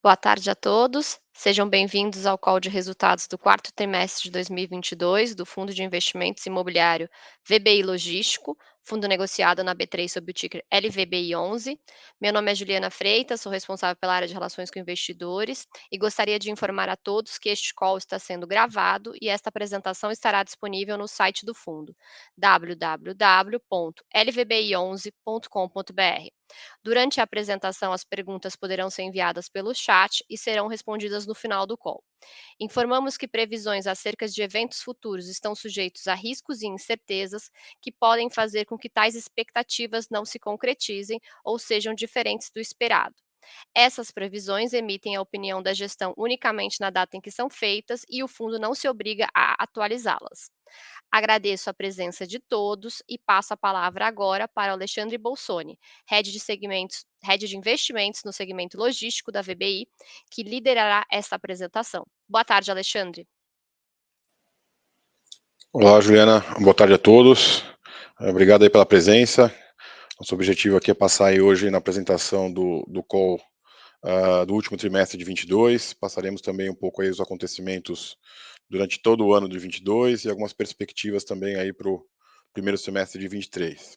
Boa tarde a todos, sejam bem-vindos ao call de resultados do quarto trimestre de 2022 do Fundo de Investimentos Imobiliário VBI Logístico, fundo negociado na B3 sob o ticker LVBI11. Meu nome é Juliana Freitas, sou responsável pela área de relações com investidores e gostaria de informar a todos que este call está sendo gravado e esta apresentação estará disponível no site do fundo, www.lvbi11.com.br. Durante a apresentação, as perguntas poderão ser enviadas pelo chat e serão respondidas no final do call. Informamos que previsões acerca de eventos futuros estão sujeitos a riscos e incertezas que podem fazer com que tais expectativas não se concretizem ou sejam diferentes do esperado. Essas previsões emitem a opinião da gestão unicamente na data em que são feitas e o fundo não se obriga a atualizá-las. Agradeço a presença de todos e passo a palavra agora para o Alexandre Bolsoni, Head de Investimentos no segmento logístico da VBI, que liderará esta apresentação. Boa tarde, Alexandre. Olá, Juliana. Boa tarde a todos. Obrigado aí pela presença. Nosso objetivo aqui é passar aí hoje na apresentação do call do último trimestre de 22. Passaremos também um pouco aí os acontecimentos durante todo o ano de 22 e algumas perspectivas também aí para o primeiro semestre de 23.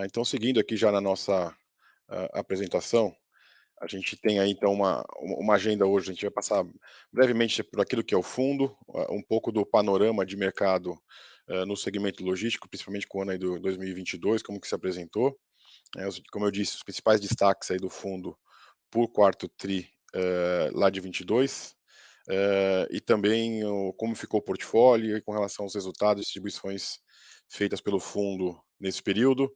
Então, seguindo aqui já na nossa apresentação, a gente tem aí então uma agenda hoje. A gente vai passar brevemente por aquilo que é o fundo, um pouco do panorama de mercado no segmento logístico, principalmente com o ano aí do 2022, como que se apresentou. Como eu disse, os principais destaques aí do fundo por quarto tri lá de 22, e também como ficou o portfólio e com relação aos resultados e distribuições feitas pelo fundo nesse período.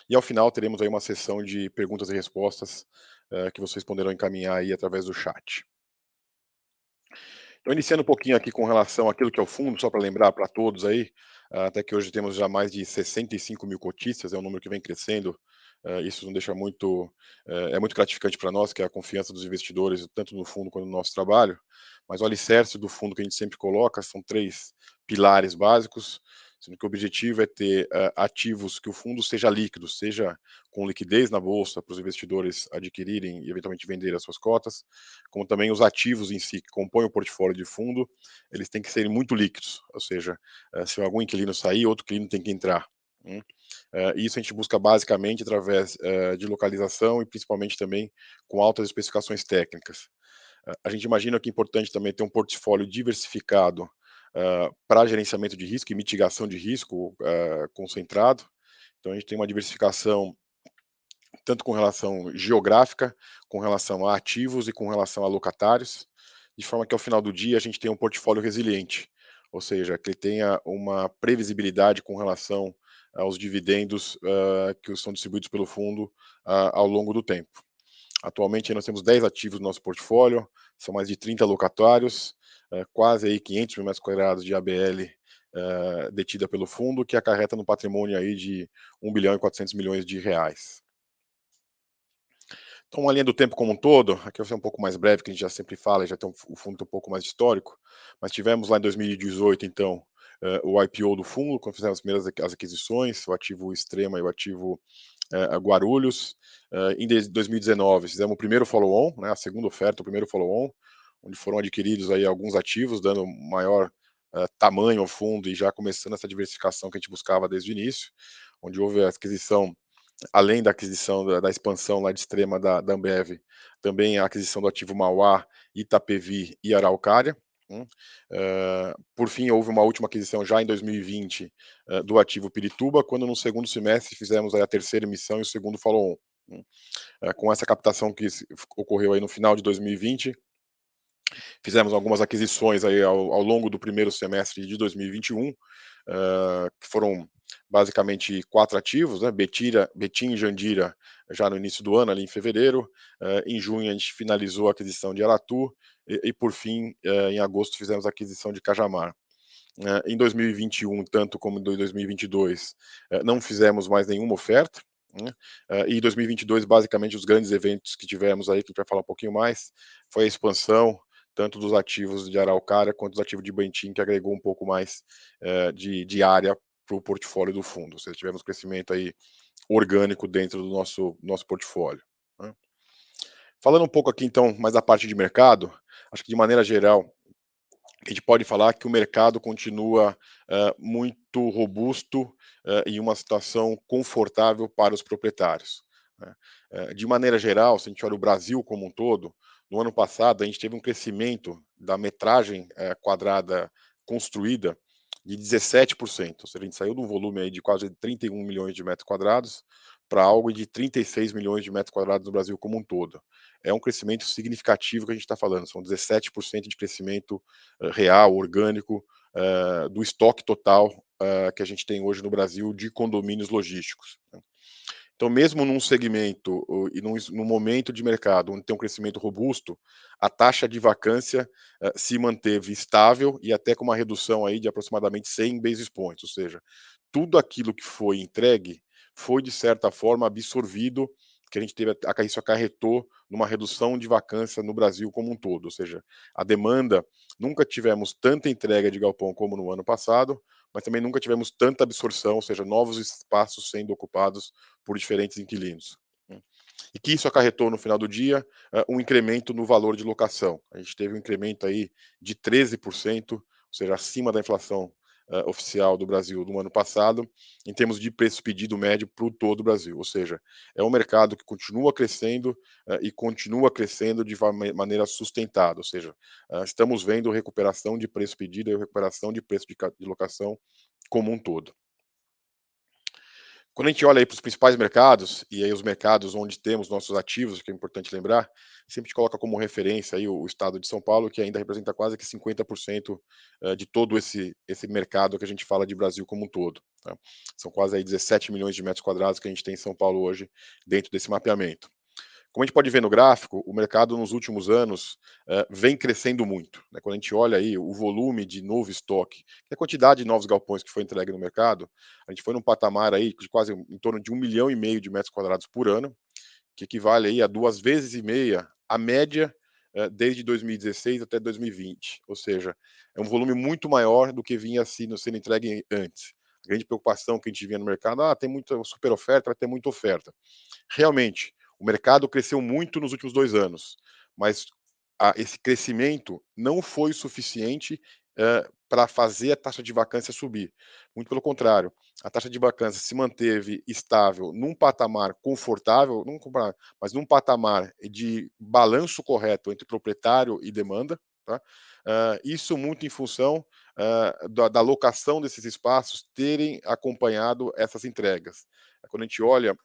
E ao final teremos aí uma sessão de perguntas e respostas que vocês poderão encaminhar aí através do chat. Então, iniciando um pouquinho aqui com relação àquilo que é o fundo, só para lembrar para todos aí, até que hoje temos já mais de 65 mil cotistas, é um número que vem crescendo. Isso nos deixa muito, é muito gratificante para nós, que é a confiança dos investidores, tanto no fundo quanto no nosso trabalho. Mas o alicerce do fundo que a gente sempre coloca são 3 pilares básicos, sendo que o objetivo é ter ativos que o fundo seja líquido, seja com liquidez na bolsa para os investidores adquirirem e eventualmente vender as suas cotas, como também os ativos em si que compõem o portfólio de fundo, eles têm que ser muito líquidos, ou seja, se algum inquilino sair, outro inquilino tem que entrar. Isso a gente busca basicamente através de localização e principalmente também com altas especificações técnicas. A gente imagina que é importante também ter um portfólio diversificado para gerenciamento de risco e mitigação de risco concentrado. Então a gente tem uma diversificação tanto com relação geográfica, com relação a ativos e com relação a locatários, de forma que ao final do dia a gente tenha um portfólio resiliente, ou seja, que ele tenha uma previsibilidade com relação aos dividendos que são distribuídos pelo fundo ao longo do tempo. Atualmente nós temos 10 ativos no nosso portfólio, são mais de 30 locatários, quase aí 500 mil metros quadrados de ABL detida pelo fundo, que acarreta no patrimônio aí de 1 bilhão e 400 milhões de reais. Então, uma linha do tempo como um todo, aqui vai ser um pouco mais breve, que a gente já sempre fala, já tem o fundo um pouco mais histórico, mas tivemos lá em 2018, então, o IPO do fundo, quando fizemos as primeiras as aquisições, o ativo Extrema e o ativo Guarulhos. Em 2019, fizemos o primeiro follow-on, né, a segunda oferta, o primeiro follow-on, onde foram adquiridos aí alguns ativos, dando maior tamanho ao fundo e já começando essa diversificação que a gente buscava desde o início, onde houve a aquisição, além da aquisição da expansão lá de Extrema da Ambev, também a aquisição do ativo Mauá, Itapevi e Araucária. Por fim, houve uma última aquisição já em 2020 do ativo Pirituba, quando no segundo semestre fizemos aí a terceira emissão e o segundo follow-on. Com essa captação que ocorreu aí no final de 2020, fizemos algumas aquisições aí ao longo do primeiro semestre de 2021, que foram basicamente 4 ativos, né? Betim e Jandira, já no início do ano, ali em fevereiro. Em junho a gente finalizou a aquisição de Aratu e por fim, em agosto fizemos a aquisição de Cajamar. Em 2021, tanto como em 2022, não fizemos mais nenhuma oferta, né? E em 2022, basicamente, os grandes eventos que tivemos aí, que a gente vai falar um pouquinho mais, foi a expansão tanto dos ativos de Araucária quanto dos ativos de Betim, que agregou um pouco mais de área para o portfólio do fundo. Ou seja, tivemos crescimento aí orgânico dentro do nosso portfólio, né? Falando um pouco aqui então mais da parte de mercado, acho que de maneira geral, a gente pode falar que o mercado continua, muito robusto, em uma situação confortável para os proprietários, né. De maneira geral, se a gente olha o Brasil como um todo, no ano passado a gente teve um crescimento da metragem, quadrada construída de 17%, ou seja, a gente saiu de um volume aí de quase 31 milhões de metros quadrados para algo de 36 milhões de metros quadrados no Brasil como um todo. É um crescimento significativo que a gente está falando, são 17% de crescimento real, orgânico, do estoque total que a gente tem hoje no Brasil de condomínios logísticos, né. Então, mesmo num segmento e num momento de mercado onde tem um crescimento robusto, a taxa de vacância se manteve estável e até com uma redução aí de aproximadamente 100 basis points, ou seja, tudo aquilo que foi entregue foi de certa forma absorvido, que a gente teve isso acarretou numa redução de vacância no Brasil como um todo, ou seja, a demanda, nunca tivemos tanta entrega de galpão como no ano passado, mas também nunca tivemos tanta absorção, ou seja, novos espaços sendo ocupados por diferentes inquilinos, né. E que isso acarretou no final do dia, um incremento no valor de locação. A gente teve um incremento aí de 13%, ou seja, acima da inflação, oficial do Brasil do ano passado, em termos de preço pedido médio para o todo o Brasil. Ou seja, é um mercado que continua crescendo, e continua crescendo de maneira sustentada, ou seja, estamos vendo recuperação de preço pedido e recuperação de preço de locação como um todo. Quando a gente olha aí para os principais mercados, e aí os mercados onde temos nossos ativos, que é importante lembrar, sempre a gente coloca como referência aí o estado de São Paulo, que ainda representa quase que 50% de todo esse mercado que a gente fala de Brasil como um todo, tá. São quase aí 17 milhões de metros quadrados que a gente tem em São Paulo hoje dentro desse mapeamento. Como a gente pode ver no gráfico, o mercado nos últimos anos vem crescendo muito, né? Quando a gente olha aí o volume de novo estoque, a quantidade de novos galpões que foi entregue no mercado, a gente foi num patamar aí de quase em torno de 1,5 milhão de metros quadrados por ano, que equivale aí a 2,5 vezes a média desde 2016 até 2020. Ou seja, é um volume muito maior do que vinha sendo entregue antes. A grande preocupação que a gente via no mercado, tem muita super oferta, vai ter muita oferta. Realmente, o mercado cresceu muito nos últimos 2 anos, mas esse crescimento não foi suficiente, para fazer a taxa de vacância subir. Muito pelo contrário, a taxa de vacância se manteve estável num patamar confortável, mas num patamar de balanço correto entre proprietário e demanda, tá. Isso muito em função, da locação desses espaços terem acompanhado essas entregas. Quando a gente olha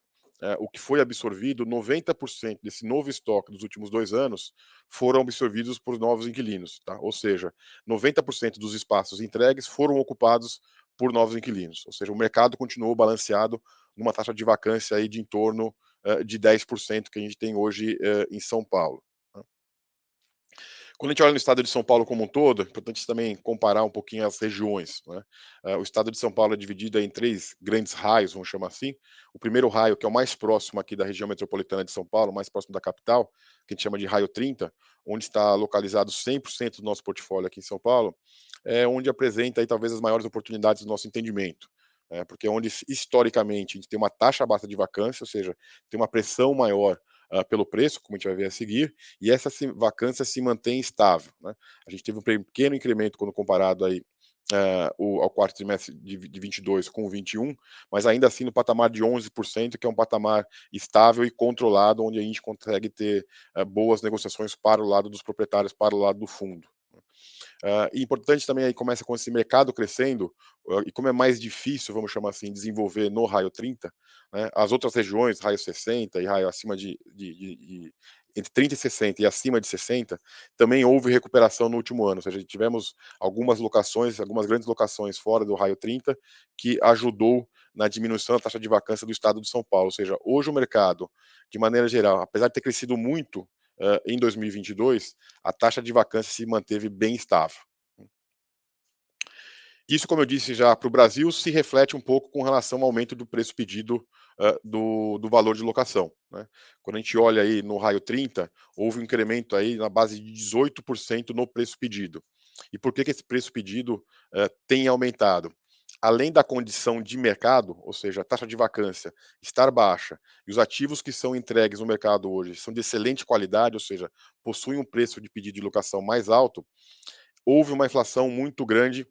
o que foi absorvido, 90% desse novo estoque dos últimos 2 anos foram absorvidos por novos inquilinos, tá. Ou seja, 90% dos espaços entregues foram ocupados por novos inquilinos, ou seja, o mercado continuou balanceado numa taxa de vacância aí de em torno, de 10% que a gente tem hoje, em São Paulo, tá. Quando a gente olha no estado de São Paulo como um todo, é importante também comparar um pouquinho as regiões, né. O estado de São Paulo é dividido em 3 grandes raios, vamos chamar assim. O primeiro raio, que é o mais próximo aqui da região metropolitana de São Paulo, mais próximo da capital, que a gente chama de raio 30, onde está localizado 100% do nosso portfólio aqui em São Paulo, é onde apresenta aí talvez as maiores oportunidades do nosso entendimento, porque é onde historicamente a gente tem uma taxa baixa de vacância, ou seja, tem uma pressão maior, pelo preço, como a gente vai ver a seguir, e essa vacância se mantém estável, né. A gente teve um pequeno incremento quando comparado aí, ao quarto trimestre de 22 com o 21, mas ainda assim no patamar de 11%, que é um patamar estável e controlado, onde a gente consegue ter, boas negociações para o lado dos proprietários, para o lado do fundo. E importante também aí começa com esse mercado crescendo, e como é mais difícil, vamos chamar assim, desenvolver no raio 30, né, as outras regiões, raio 60 e raio acima entre 30 e 60 e acima de 60, também houve recuperação no último ano, ou seja, tivemos algumas locações, algumas grandes locações fora do raio 30, que ajudou na diminuição da taxa de vacância do estado de São Paulo. Ou seja, hoje o mercado, de maneira geral, apesar de ter crescido muito, em 2022, a taxa de vacância se manteve bem estável. Isso, como eu disse já, para o Brasil se reflete um pouco com relação ao aumento do preço pedido, do valor de locação, né. Quando a gente olha aí no raio 30, houve um incremento aí na base de 18% no preço pedido. E por que esse preço pedido, tem aumentado? além da condição de mercado, ou seja, a taxa de vacância estar baixa e os ativos que são entregues no mercado hoje são de excelente qualidade, ou seja, possuem um preço de pedido de locação mais alto, houve uma inflação muito grande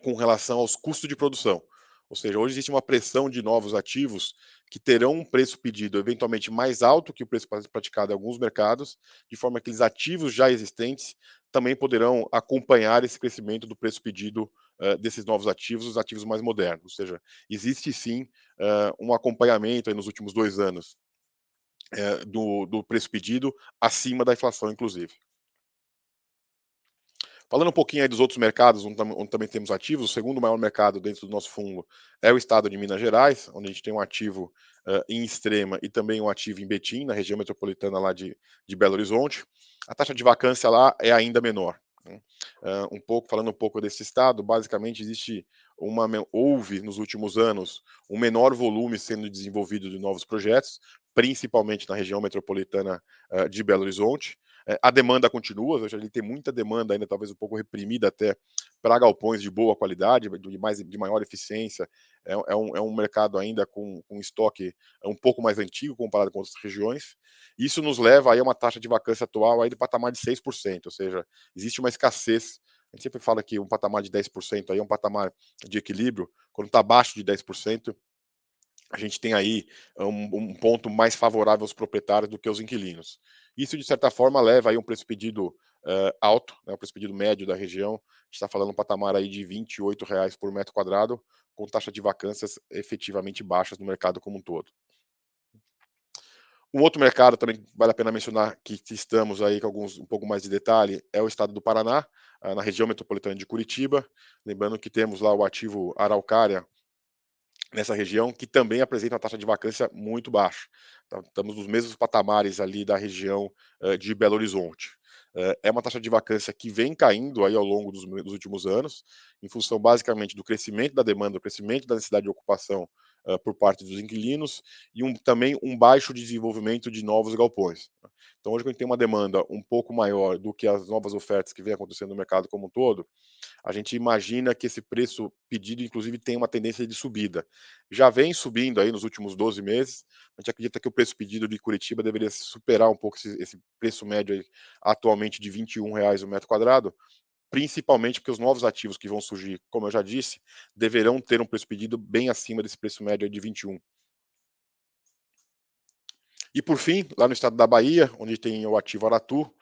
com relação aos custos de produção. Ou seja, hoje existe uma pressão de novos ativos que terão um preço pedido eventualmente mais alto que o preço praticado em alguns mercados, de forma que aqueles ativos já existentes também poderão acompanhar esse crescimento do preço pedido desses novos ativos, os ativos mais modernos. Ou seja, existe sim um acompanhamento aí nos últimos 2 anos do preço pedido acima da inflação, inclusive. Falando um pouquinho aí dos outros mercados onde também temos ativos, o segundo maior mercado dentro do nosso fundo é o estado de Minas Gerais, onde a gente tem um ativo em Extrema e também um ativo em Betim, na região metropolitana lá de Belo Horizonte. A taxa de vacância lá é ainda menor, né? Falando um pouco desse estado, basicamente houve nos últimos anos um menor volume sendo desenvolvido de novos projetos, principalmente na região metropolitana de Belo Horizonte. A demanda continua, ou seja, ele tem muita demanda ainda, talvez um pouco reprimida até, para galpões de boa qualidade, de maior eficiência. É um mercado ainda com estoque um pouco mais antigo comparado com outras regiões. Isso nos leva aí a uma taxa de vacância atual aí do patamar de 6%, ou seja, existe uma escassez. A gente sempre fala que um patamar de 10% aí é um patamar de equilíbrio. Quando está abaixo de 10%, a gente tem aí um ponto mais favorável aos proprietários do que aos inquilinos. Isso, de certa forma, leva aí um preço pedido alto, né, o preço pedido médio da região. A gente está falando um patamar aí de R$ 28 por metro quadrado, com taxa de vacâncias efetivamente baixas no mercado como um todo. Um outro mercado também que vale a pena mencionar, que estamos aí com um pouco mais de detalhe, é o estado do Paraná, na região metropolitana de Curitiba. Lembrando que temos lá o ativo Araucária, nessa região, que também apresenta uma taxa de vacância muito baixa. Então, estamos nos mesmos patamares ali da região de Belo Horizonte. É uma taxa de vacância que vem caindo aí ao longo dos últimos anos, em função basicamente do crescimento da demanda, do crescimento da necessidade de ocupação por parte dos inquilinos e também um baixo desenvolvimento de novos galpões. Então, hoje, quando a gente tem uma demanda um pouco maior do que as novas ofertas que vem acontecendo no mercado como um todo, a gente imagina que esse preço pedido, inclusive, tem uma tendência de subida. Já vem subindo aí nos últimos 12 meses. A gente acredita que o preço pedido de Curitiba deveria superar um pouco esse preço médio aí, atualmente de R$ 21 o metro quadrado, principalmente porque os novos ativos que vão surgir, como eu já disse, deverão ter um preço pedido bem acima desse preço médio aí de 21. E por fim, lá no estado da Bahia, onde tem o ativo Aratu,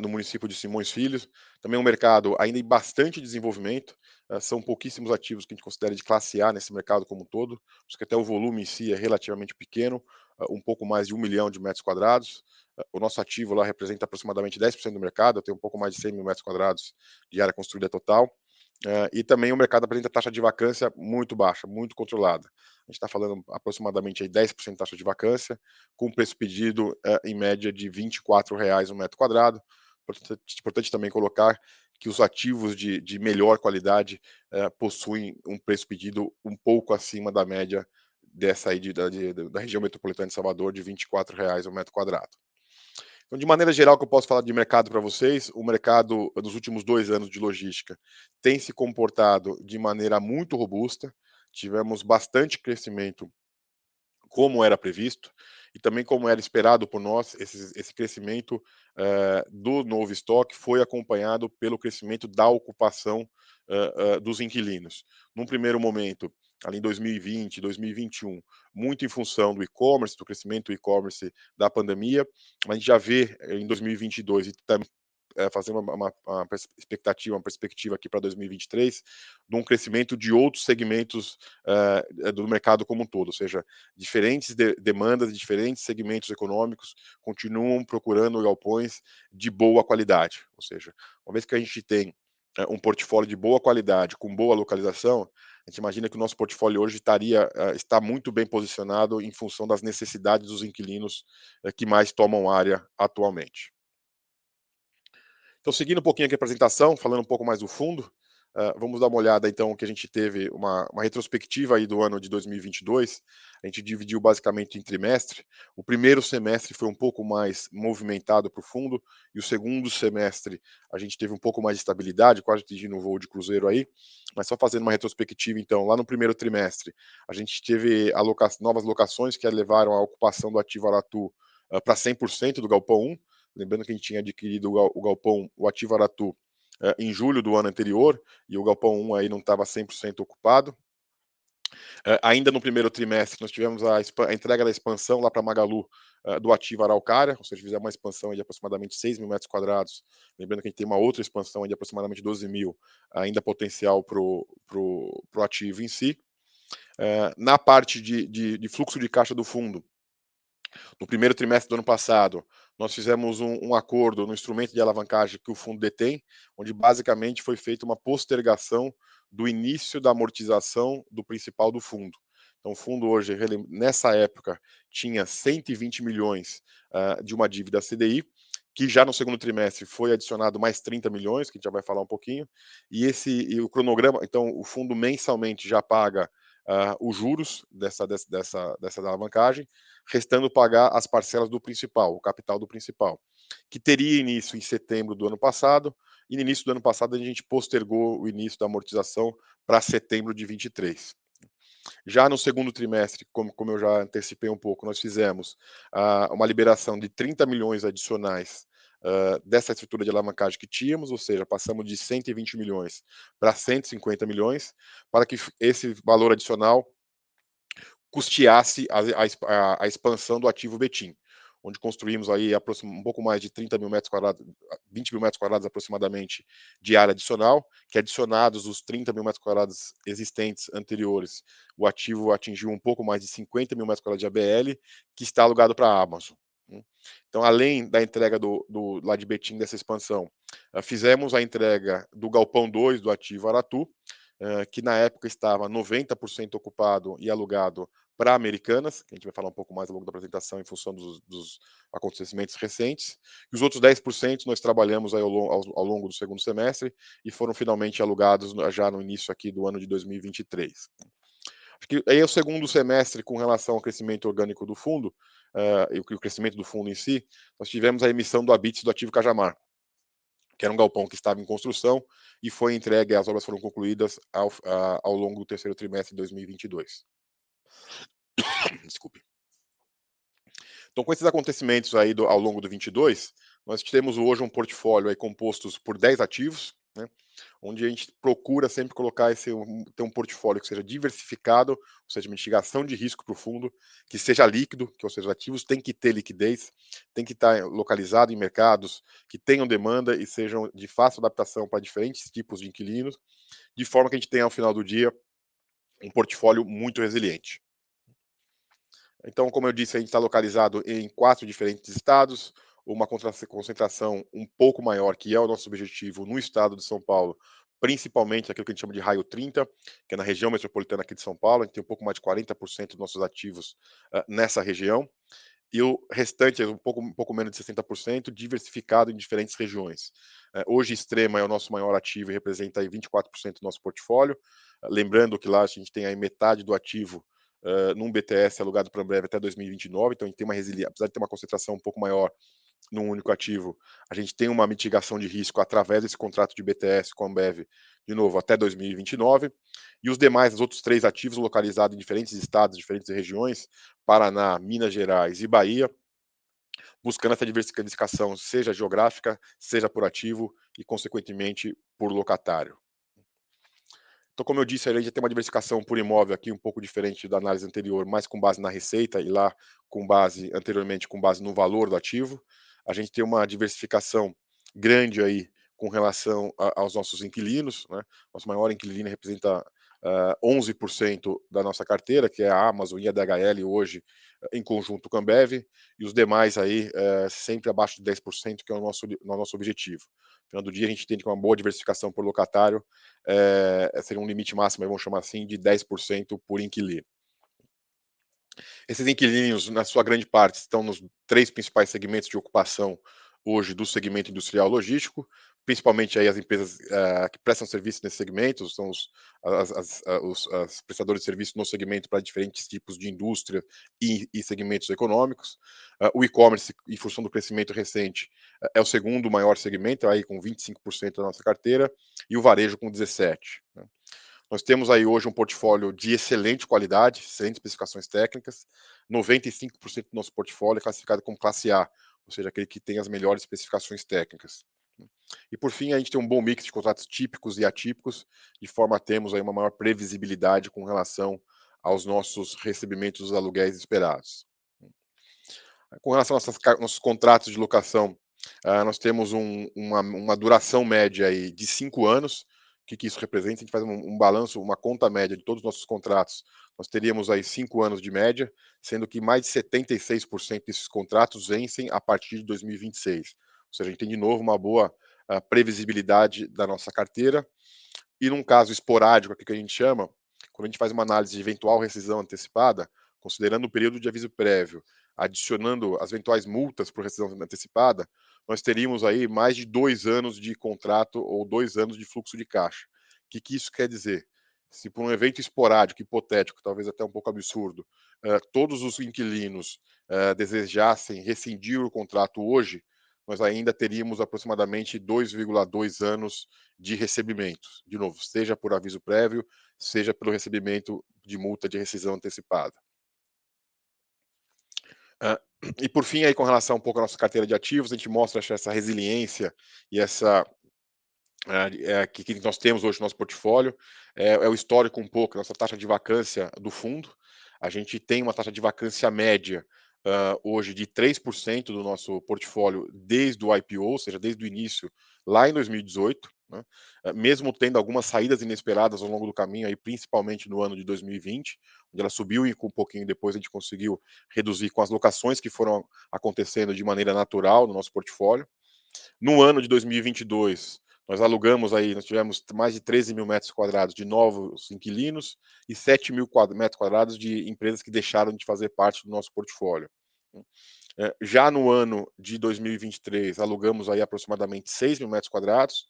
no município de Simões Filho, também um mercado ainda em bastante desenvolvimento. São pouquíssimos ativos que a gente considera de classe A nesse mercado como um todo, porque até o volume em si é relativamente pequeno, um pouco mais de 1 milhão de metros quadrados. O nosso ativo lá representa aproximadamente 10% do mercado, tem um pouco mais de 100 mil metros quadrados de área construída total. E também o mercado apresenta taxa de vacância muito baixa, muito controlada. A gente está falando aproximadamente aí 10% de taxa de vacância, com preço pedido em média de R$ 24 o metro quadrado. Importante também colocar que os ativos de melhor qualidade possuem um preço pedido um pouco acima da média dessa aí da região metropolitana de Salvador, de R$ 24 o metro quadrado. Então, de maneira geral, que eu posso falar de mercado para vocês, o mercado nos últimos 2 anos de logística tem se comportado de maneira muito robusta. Tivemos bastante crescimento, como era previsto, e também como era esperado por nós. Esse crescimento do novo estoque foi acompanhado pelo crescimento da ocupação dos inquilinos. Num primeiro momento, ali em 2020, 2021, muito em função do e-commerce, do crescimento do e-commerce da pandemia, a gente já vê em 2022 e também fazendo uma perspectiva aqui para 2023, de um crescimento de outros segmentos do mercado como um todo, ou seja, diferentes demandas, diferentes segmentos econômicos continuam procurando galpões de boa qualidade, ou seja, uma vez que a gente tem um portfólio de boa qualidade, com boa localização, a gente imagina que o nosso portfólio hoje está muito bem posicionado em função das necessidades dos inquilinos que mais tomam área atualmente. Então, seguindo um pouquinho aqui a apresentação, falando um pouco mais do fundo, Vamos dar uma olhada então que a gente teve uma retrospectiva aí do ano de 2022, a gente dividiu basicamente em trimestre. O primeiro semestre foi um pouco mais movimentado para o fundo, e o segundo semestre a gente teve um pouco mais de estabilidade, quase atingindo o voo de cruzeiro aí, mas só fazendo uma retrospectiva então, lá no primeiro trimestre, a gente teve novas locações que levaram a ocupação do ativo Aratu para 100% do Galpão 1, lembrando que a gente tinha adquirido o Galpão, o ativo Aratu, em julho do ano anterior, e o Galpão 1 aí não estava 100% ocupado. Ainda no primeiro trimestre, nós tivemos a entrega da expansão lá para Magalu, do ativo Araucária, ou seja, fizemos uma expansão de aproximadamente 6 mil metros quadrados. Lembrando que a gente tem uma outra expansão de aproximadamente 12 mil, ainda potencial para o ativo em si. Na parte de fluxo de caixa do fundo, no primeiro trimestre do ano passado, nós fizemos um acordo no instrumento de alavancagem que o fundo detém, onde basicamente foi feita uma postergação do início da amortização do principal do fundo. Então, o fundo hoje, nessa época, tinha 120 milhões de uma dívida CDI, que já no segundo trimestre foi adicionado mais 30 milhões, que a gente já vai falar um pouquinho, e o cronograma, então, o fundo mensalmente já paga os juros dessa alavancagem, restando pagar as parcelas do principal, o capital do principal, que teria início em setembro do ano passado, e no início do ano passado a gente postergou o início da amortização para setembro de 23. Já no segundo trimestre, como eu já antecipei um pouco, nós fizemos uma liberação de 30 milhões adicionais dessa estrutura de alavancagem que tínhamos, ou seja, passamos de 120 milhões para 150 milhões, para que esse valor adicional custeasse a expansão do ativo Betim, onde construímos aí um pouco mais de 30 mil metros quadrados, 20 mil metros quadrados aproximadamente de área adicional, que adicionados os 30 mil metros quadrados existentes anteriores, o ativo atingiu um pouco mais de 50 mil metros quadrados de ABL, que está alugado para a Amazon. Então, além da entrega lá de Betim dessa expansão, fizemos a entrega do Galpão 2 do ativo Aratu, que na época estava 90% ocupado e alugado para Americanas, que a gente vai falar um pouco mais ao longo da apresentação em função dos acontecimentos recentes. E os outros 10% nós trabalhamos aí ao longo do segundo semestre e foram finalmente alugados já no início aqui do ano de 2023. Acho que aí é o segundo semestre com relação ao crescimento orgânico do fundo, e o crescimento do fundo em si, nós tivemos a emissão do habite do ativo Cajamar, que era um galpão que estava em construção e foi entregue, as obras foram concluídas ao longo do terceiro trimestre de 2022. Desculpe. Então, com esses acontecimentos aí ao longo do 22, nós temos hoje um portfólio aí composto por 10 ativos, né, onde a gente procura sempre colocar ter um portfólio que seja diversificado, ou seja, mitigação de risco para o fundo, que seja líquido, que ou seja, os ativos têm que ter liquidez, tem que estar localizado em mercados que tenham demanda e sejam de fácil adaptação para diferentes tipos de inquilinos, de forma que a gente tenha, ao final do dia, um portfólio muito resiliente. Então, como eu disse, a gente está localizado em 4 diferentes estados, uma concentração um pouco maior, que é o nosso objetivo no estado de São Paulo, principalmente aquilo que a gente chama de raio 30, que é na região metropolitana aqui de São Paulo. A gente tem um pouco mais de 40% dos nossos ativos nessa região, e o restante, é um pouco menos de 60%, diversificado em diferentes regiões. Hoje, Extrema é o nosso maior ativo e representa aí 24% do nosso portfólio. Lembrando que lá a gente tem aí metade do ativo num BTS alugado para a Ambev até 2029, então a gente tem uma resiliência, apesar de ter uma concentração um pouco maior num único ativo, a gente tem uma mitigação de risco através desse contrato de BTS com a Ambev, de novo, até 2029, e os demais, os outros 3 ativos localizados em diferentes estados, diferentes regiões, Paraná, Minas Gerais e Bahia, buscando essa diversificação, seja geográfica, seja por ativo e, consequentemente, por locatário. Então, como eu disse, a gente tem uma diversificação por imóvel aqui um pouco diferente da análise anterior, mais com base na receita e lá anteriormente com base no valor do ativo. A gente tem uma diversificação grande aí com relação aos nossos inquilinos, né? Nosso maior inquilino representa 11% da nossa carteira, que é a Amazon e a DHL hoje, em conjunto com a Ambev, e os demais aí sempre abaixo de 10%, que é o nosso objetivo. No final do dia, a gente tem que uma boa diversificação por locatário, seria um limite máximo, vamos chamar assim, de 10% por inquilino. Esses inquilinos, na sua grande parte, estão nos 3 principais segmentos de ocupação hoje do segmento industrial logístico, principalmente aí as empresas que prestam serviço nesse segmento, são os prestadores de serviço no segmento para diferentes tipos de indústria e segmentos econômicos. O e-commerce, em função do crescimento recente, é o segundo maior segmento, aí com 25% da nossa carteira, e o varejo com 17%. Né? Nós temos aí hoje um portfólio de excelente qualidade, excelentes especificações técnicas. 95% do nosso portfólio é classificado como classe A, ou seja, aquele que tem as melhores especificações técnicas. E por fim, a gente tem um bom mix de contratos típicos e atípicos, de forma a termos aí uma maior previsibilidade com relação aos nossos recebimentos dos aluguéis esperados. Com relação aos nossos contratos de locação, nós temos uma duração média aí de 5 anos. O que isso representa? A gente faz um balanço, uma conta média de todos os nossos contratos. Nós teríamos aí 5 anos de média, sendo que mais de 76% desses contratos vencem a partir de 2026. Ou seja, a gente tem de novo uma boa previsibilidade da nossa carteira. E num caso esporádico, aqui que a gente chama, quando a gente faz uma análise de eventual rescisão antecipada, considerando o período de aviso prévio, adicionando as eventuais multas por rescisão antecipada, nós teríamos aí mais de 2 anos de contrato ou 2 anos de fluxo de caixa. O que isso quer dizer? Se por um evento esporádico, hipotético, talvez até um pouco absurdo, todos os inquilinos desejassem rescindir o contrato hoje, nós ainda teríamos aproximadamente 2,2 anos de recebimentos. De novo, seja por aviso prévio, seja pelo recebimento de multa de rescisão antecipada. E por fim, aí com relação um pouco à nossa carteira de ativos, a gente mostra essa resiliência e essa que nós temos hoje no nosso portfólio. É o histórico um pouco, nossa taxa de vacância do fundo. A gente tem uma taxa de vacância média hoje de 3% do nosso portfólio desde o IPO, ou seja, desde o início, lá em 2018. Né? Mesmo tendo algumas saídas inesperadas ao longo do caminho, aí, principalmente no ano de 2020, onde ela subiu e um pouquinho depois a gente conseguiu reduzir com as locações que foram acontecendo de maneira natural no nosso portfólio. No ano de 2022, nós tivemos mais de 13 mil metros quadrados de novos inquilinos e 7 mil metros quadrados de empresas que deixaram de fazer parte do nosso portfólio. Já no ano de 2023, alugamos aí aproximadamente 6 mil metros quadrados,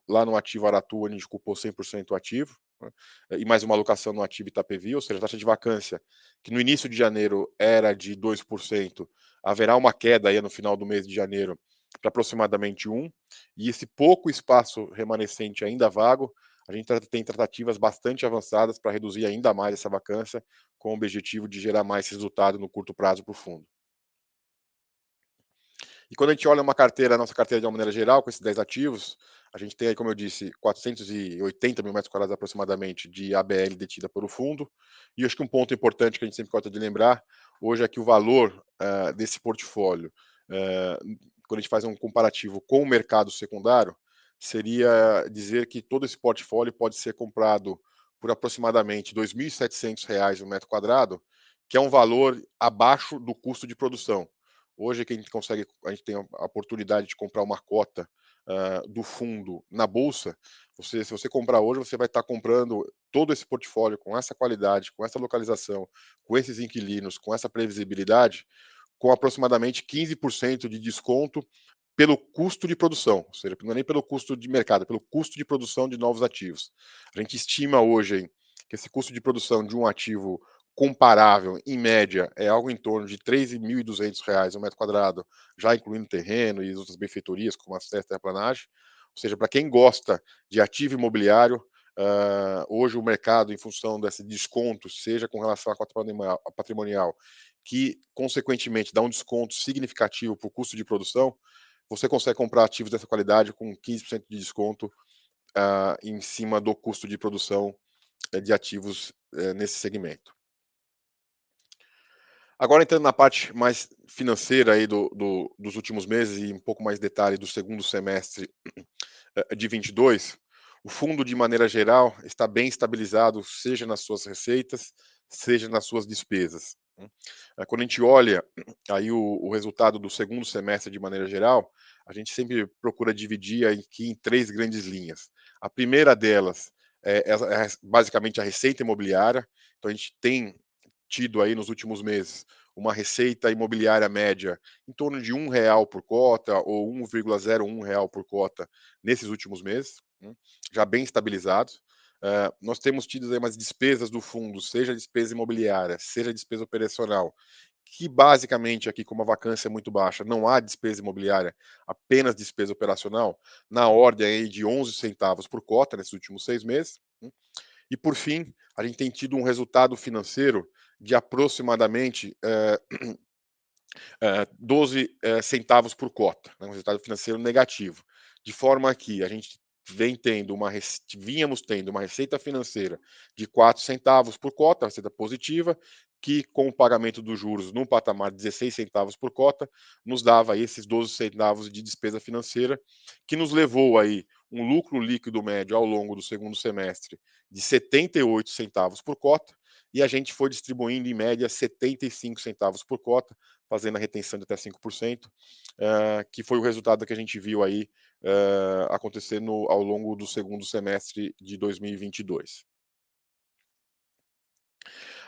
lá no ativo Aratu, onde a gente ocupou 100% ativo, né, e mais uma alocação no ativo Itapevi, ou seja, a taxa de vacância, que no início de janeiro era de 2%, haverá uma queda aí no final do mês de janeiro para aproximadamente 1%, e esse pouco espaço remanescente ainda vago, a gente tem tratativas bastante avançadas para reduzir ainda mais essa vacância, com o objetivo de gerar mais resultado no curto prazo para o fundo. E quando a gente olha a nossa carteira de uma maneira geral, com esses 10 ativos, a gente tem aí, como eu disse, 480 mil metros quadrados aproximadamente de ABL detida por o fundo. E acho que um ponto importante que a gente sempre gosta de lembrar, hoje é que o valor desse portfólio, quando a gente faz um comparativo com o mercado secundário, seria dizer que todo esse portfólio pode ser comprado por aproximadamente R$ 2.700 o metro quadrado, que é um valor abaixo do custo de produção. Hoje que a gente tem a oportunidade de comprar uma cota do fundo na bolsa. Se você comprar hoje, você vai estar comprando todo esse portfólio com essa qualidade, com essa localização, com esses inquilinos, com essa previsibilidade, com aproximadamente 15% de desconto pelo custo de produção, ou seja, não é nem pelo custo de mercado, é pelo custo de produção de novos ativos. A gente estima hoje hein, que esse custo de produção de um ativo comparável, em média, é algo em torno de R$ 13.200 o metro quadrado, já incluindo terreno e outras benfeitorias, como acesso e terraplanagem. Ou seja, para quem gosta de ativo imobiliário, hoje o mercado, em função desse desconto, seja com relação à cota patrimonial, que consequentemente dá um desconto significativo para o custo de produção, você consegue comprar ativos dessa qualidade com 15% de desconto em cima do custo de produção de ativos nesse segmento. Agora entrando na parte mais financeira aí dos últimos meses e um pouco mais detalhe do segundo semestre de 22, o fundo de maneira geral está bem estabilizado, seja nas suas receitas, seja nas suas despesas. Né? Quando a gente olha aí o resultado do segundo semestre de maneira geral, a gente sempre procura dividir aqui em 3 grandes linhas. A primeira delas é basicamente a receita imobiliária. Então a gente tem tido aí nos últimos meses uma receita imobiliária média em torno de R$ 1 por cota ou R$ 1,01 por cota nesses últimos meses, já bem estabilizados. Nós temos tido aí umas despesas do fundo, seja despesa imobiliária, seja despesa operacional, que basicamente aqui, como a vacância é muito baixa, não há despesa imobiliária, apenas despesa operacional, na ordem aí de 11 centavos por cota nesses últimos 6 meses. E por fim, a gente tem tido um resultado financeiro de aproximadamente 12 centavos por cota, né, um resultado financeiro negativo. De forma que a gente vínhamos tendo uma receita financeira de 4 centavos por cota, receita positiva, que com o pagamento dos juros num patamar de 16 centavos por cota, nos dava aí esses 12 centavos de despesa financeira, que nos levou aí um lucro líquido médio ao longo do segundo semestre de 78 centavos por cota, e a gente foi distribuindo em média 75 centavos por cota, fazendo a retenção de até 5%, que foi o resultado que a gente viu aí acontecer ao longo do segundo semestre de 2022.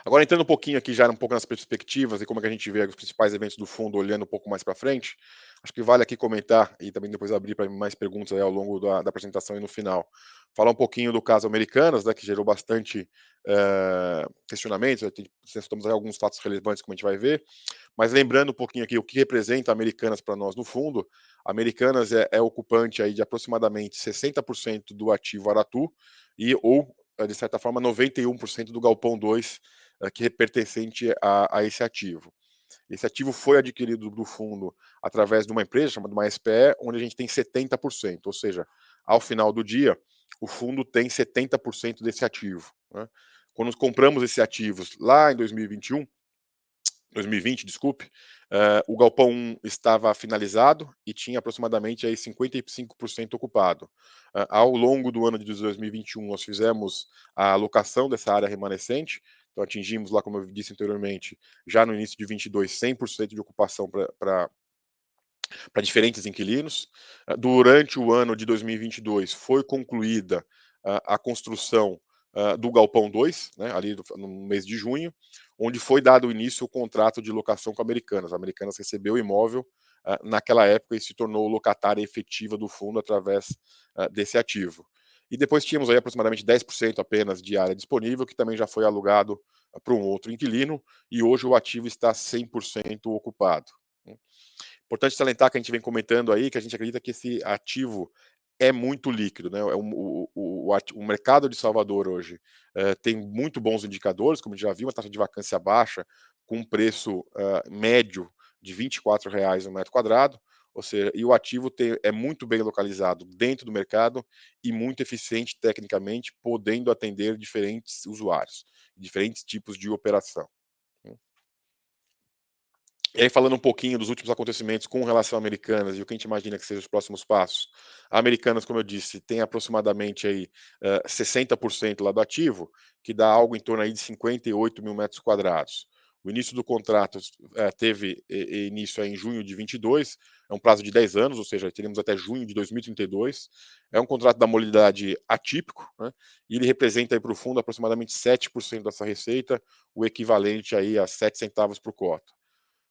Agora entrando um pouquinho aqui já um pouco nas perspectivas e como é que a gente vê os principais eventos do fundo olhando um pouco mais para frente, acho que vale aqui comentar e também depois abrir para mais perguntas aí ao longo da apresentação e no final. Falar um pouquinho do caso Americanas, né, que gerou bastante questionamentos, temos aí alguns fatos relevantes como a gente vai ver, mas lembrando um pouquinho aqui o que representa Americanas para nós no fundo, Americanas é ocupante aí de aproximadamente 60% do ativo Aratu ou, de certa forma, 91% do Galpão 2, que é pertencente a esse ativo. Esse ativo foi adquirido do fundo através de uma empresa chamada uma SPE, onde a gente tem 70%, ou seja, ao final do dia, o fundo tem 70% desse ativo, né? Quando compramos esses ativos lá em 2020, desculpe, o galpão 1 estava finalizado e tinha aproximadamente aí 55% ocupado. Ao longo do ano de 2021, nós fizemos a alocação dessa área remanescente, então atingimos lá, como eu disse anteriormente, já no início de 22, 100% de ocupação para diferentes inquilinos. Durante o ano de 2022 foi concluída a construção do Galpão 2, né, ali no mês de junho, onde foi dado início o contrato de locação com a Americanas. A Americanas recebeu o imóvel naquela época e se tornou locatária efetiva do fundo através desse ativo. E depois tínhamos aí aproximadamente 10% apenas de área disponível, que também já foi alugado para um outro inquilino, e hoje o ativo está 100% ocupado. Importante salientar que a gente vem comentando aí, que a gente acredita que esse ativo é muito líquido, né? O mercado de Salvador hoje tem muito bons indicadores, como a gente já viu, uma taxa de vacância baixa, com um preço médio de R$ 24 no metro quadrado, ou seja, e o ativo é muito bem localizado dentro do mercado e muito eficiente tecnicamente, podendo atender diferentes usuários, diferentes tipos de operação. E aí, falando um pouquinho dos últimos acontecimentos com relação a Americanas e o que a gente imagina que sejam os próximos passos. A Americanas, como eu disse, tem aproximadamente aí 60% lá do ativo, que dá algo em torno aí de 58 mil metros quadrados. O início do contrato teve início aí em junho de 22, é um prazo de 10 anos, ou seja, teremos até junho de 2032. É um contrato da modalidade atípico, né, e ele representa aí para o fundo aproximadamente 7% dessa receita, o equivalente aí a 7 centavos por cota.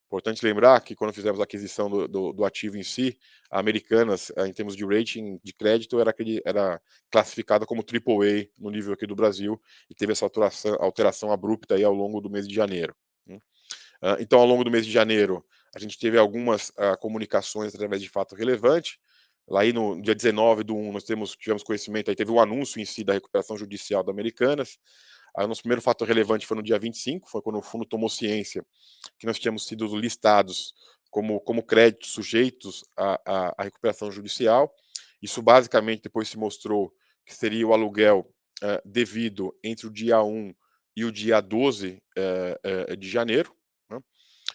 Importante lembrar que quando fizemos a aquisição do ativo em si, a Americanas, em termos de rating de crédito, era classificada como AAA no nível aqui do Brasil e teve essa alteração abrupta aí ao longo do mês de janeiro. Então, ao longo do mês de janeiro, a gente teve algumas comunicações através de fato relevante. Lá aí no dia 19 do 1, nós tivemos conhecimento, aí teve o anúncio em si da recuperação judicial da Americanas. Aí, o nosso primeiro fato relevante foi no dia 25, foi quando o fundo tomou ciência que nós tínhamos sido listados como créditos sujeitos à recuperação judicial. Isso basicamente depois se mostrou que seria o aluguel devido entre o dia 1 e o dia 12 de janeiro. Né?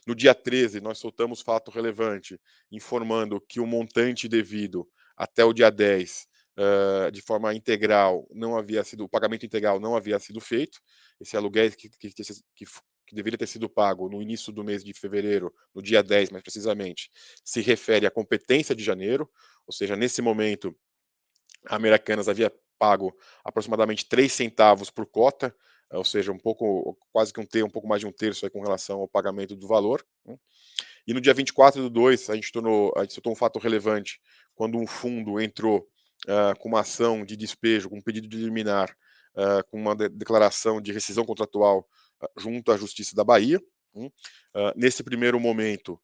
No dia 13, nós soltamos fato relevante, informando que o montante devido até o dia 10, de forma integral, o pagamento integral não havia sido feito. Esse aluguel que deveria ter sido pago no início do mês de fevereiro, no dia 10, mais precisamente, se refere à competência de janeiro, ou seja, nesse momento, a Americanas havia pago aproximadamente 3 centavos por cota ou seja, um pouco, quase que um pouco mais de um terço aí com relação ao pagamento do valor, né. E no dia 24/2, a gente soltou um fato relevante, quando um fundo entrou, com uma ação de despejo, com um pedido de liminar, com uma declaração de rescisão contratual, junto à Justiça da Bahia. Nesse primeiro momento,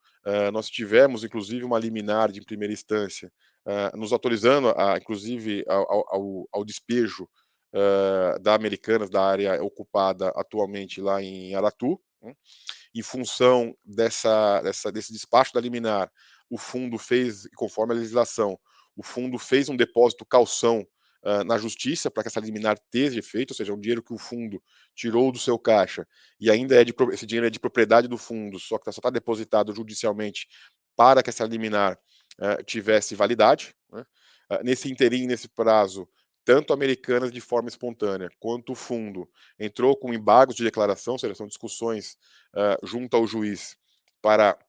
nós tivemos inclusive uma liminar de primeira instância, nos autorizando inclusive ao despejo, da Americanas, da área ocupada atualmente lá em Aratu, em função desse despacho da liminar, o fundo fez, conforme a legislação, o fundo fez um depósito calção na justiça para que essa liminar tenha efeito, ou seja, um dinheiro que o fundo tirou do seu caixa e ainda esse dinheiro é de propriedade do fundo, só que só está depositado judicialmente para que essa liminar tivesse validade, né? Nesse interim, nesse prazo, tanto Americanas de forma espontânea quanto o fundo entrou com embargos de declaração, ou seja, são discussões junto ao juiz para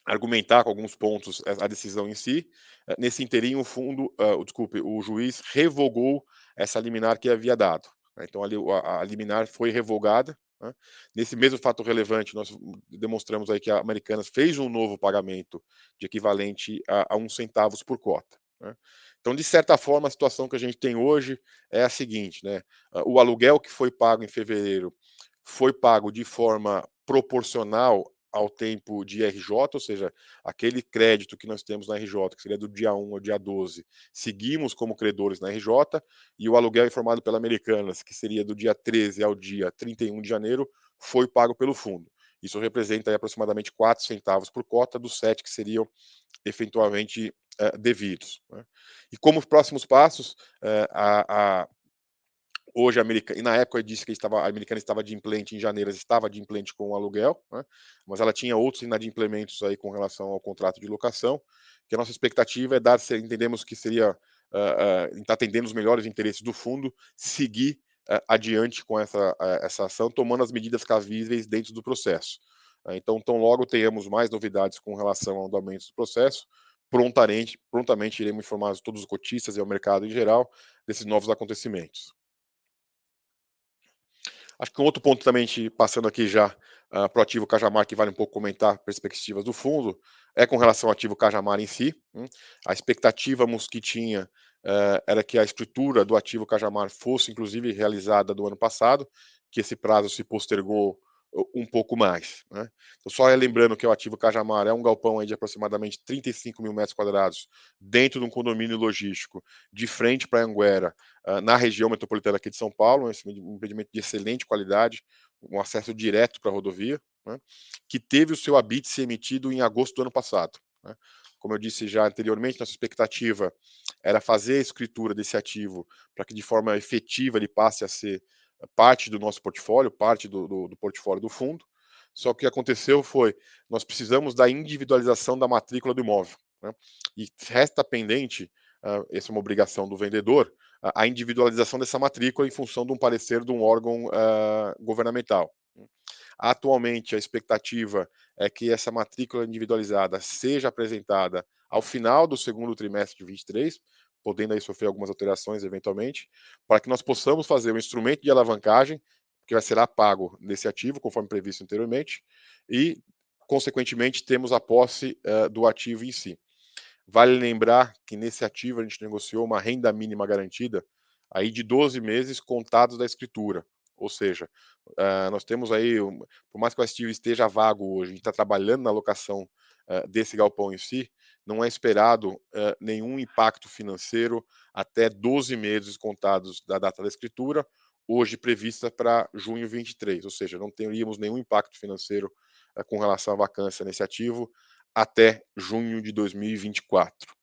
argumentar com alguns pontos a decisão em si. Nesse interim, o juiz revogou essa liminar que havia dado, né. Então ali a liminar foi revogada, né. Nesse mesmo fato relevante, nós demonstramos aí que a Americanas fez um novo pagamento de equivalente a 1 centavos por cota, né. Então, de certa forma, a situação que a gente tem hoje é a seguinte, né, o aluguel que foi pago em fevereiro foi pago de forma proporcional ao tempo de RJ, ou seja, aquele crédito que nós temos na RJ, que seria do dia 1 ao dia 12, seguimos como credores na RJ, e o aluguel informado pela Americanas, que seria do dia 13 ao dia 31 de janeiro, foi pago pelo fundo. Isso representa aí aproximadamente 4 centavos por cota dos 7 que seriam eventualmente devidos, né. E como próximos passos, hoje e na época eu disse que a Americana estava adimplente em janeiro, estava adimplente com o aluguel, né, mas ela tinha outros inadimplementos aí com relação ao contrato de locação, que a nossa expectativa é entendemos que seria, está atendendo os melhores interesses do fundo, seguir, adiante com essa ação, tomando as medidas cabíveis dentro do processo. Então, tão logo tenhamos mais novidades com relação ao andamento do processo, prontamente iremos informar todos os cotistas e ao mercado em geral desses novos acontecimentos. Acho que um outro ponto também, passando aqui já para o ativo Cajamar, que vale um pouco comentar perspectivas do fundo, é com relação ao ativo Cajamar em si. A expectativa mosquitinha era que a escritura do ativo Cajamar fosse, inclusive, realizada do ano passado, que esse prazo se postergou um pouco mais, né? Então, só lembrando que o ativo Cajamar é um galpão aí de aproximadamente 35 mil metros quadrados, dentro de um condomínio logístico, de frente para Anguera, na região metropolitana aqui de São Paulo, um empreendimento de excelente qualidade, um acesso direto para a rodovia, né, que teve o seu habite ser emitido em agosto do ano passado, né. Como eu disse já anteriormente, nossa expectativa era fazer a escritura desse ativo para que de forma efetiva ele passe a ser parte do nosso portfólio, parte do portfólio do fundo. Só que o que aconteceu foi, nós precisamos da individualização da matrícula do imóvel, né, e resta pendente, essa é uma obrigação do vendedor, a individualização dessa matrícula em função de um parecer de um órgão governamental. Atualmente, a expectativa é que essa matrícula individualizada seja apresentada ao final do segundo trimestre de 23, podendo aí sofrer algumas alterações eventualmente, para que nós possamos fazer o instrumento de alavancagem, que vai ser pago nesse ativo, conforme previsto anteriormente, e, consequentemente, temos a posse do ativo em si. Vale lembrar que nesse ativo a gente negociou uma renda mínima garantida aí de 12 meses contados da escritura. Ou seja, nós temos aí, por mais que o ativo esteja vago hoje, a gente está trabalhando na locação desse galpão em si, não é esperado nenhum impacto financeiro até 12 meses contados da data da escritura, hoje prevista para junho 23, ou seja, não teríamos nenhum impacto financeiro com relação à vacância nesse ativo até junho de 2024.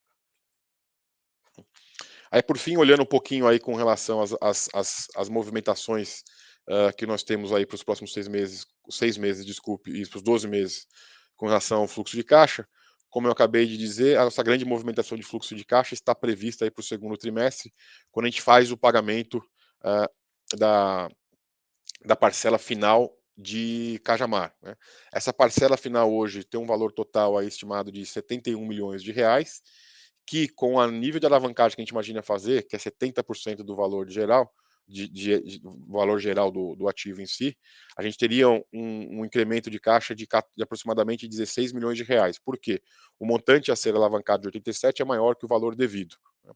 Aí, por fim, olhando um pouquinho aí com relação às movimentações que nós temos aí para os próximos 6 meses, desculpe, e para os 12 meses com relação ao fluxo de caixa, como eu acabei de dizer, a nossa grande movimentação de fluxo de caixa está prevista aí para o segundo trimestre, quando a gente faz o pagamento ah, da, da parcela final de Cajamar, né. Essa parcela final hoje tem um valor total aí estimado de 71 milhões de reais, que com a nível de alavancagem que a gente imagina fazer, que é 70% do valor de geral, de valor geral do ativo em si, a gente teria um incremento de caixa de aproximadamente 16 milhões de reais. Por quê? O montante a ser alavancado de 87 é maior que o valor devido, né?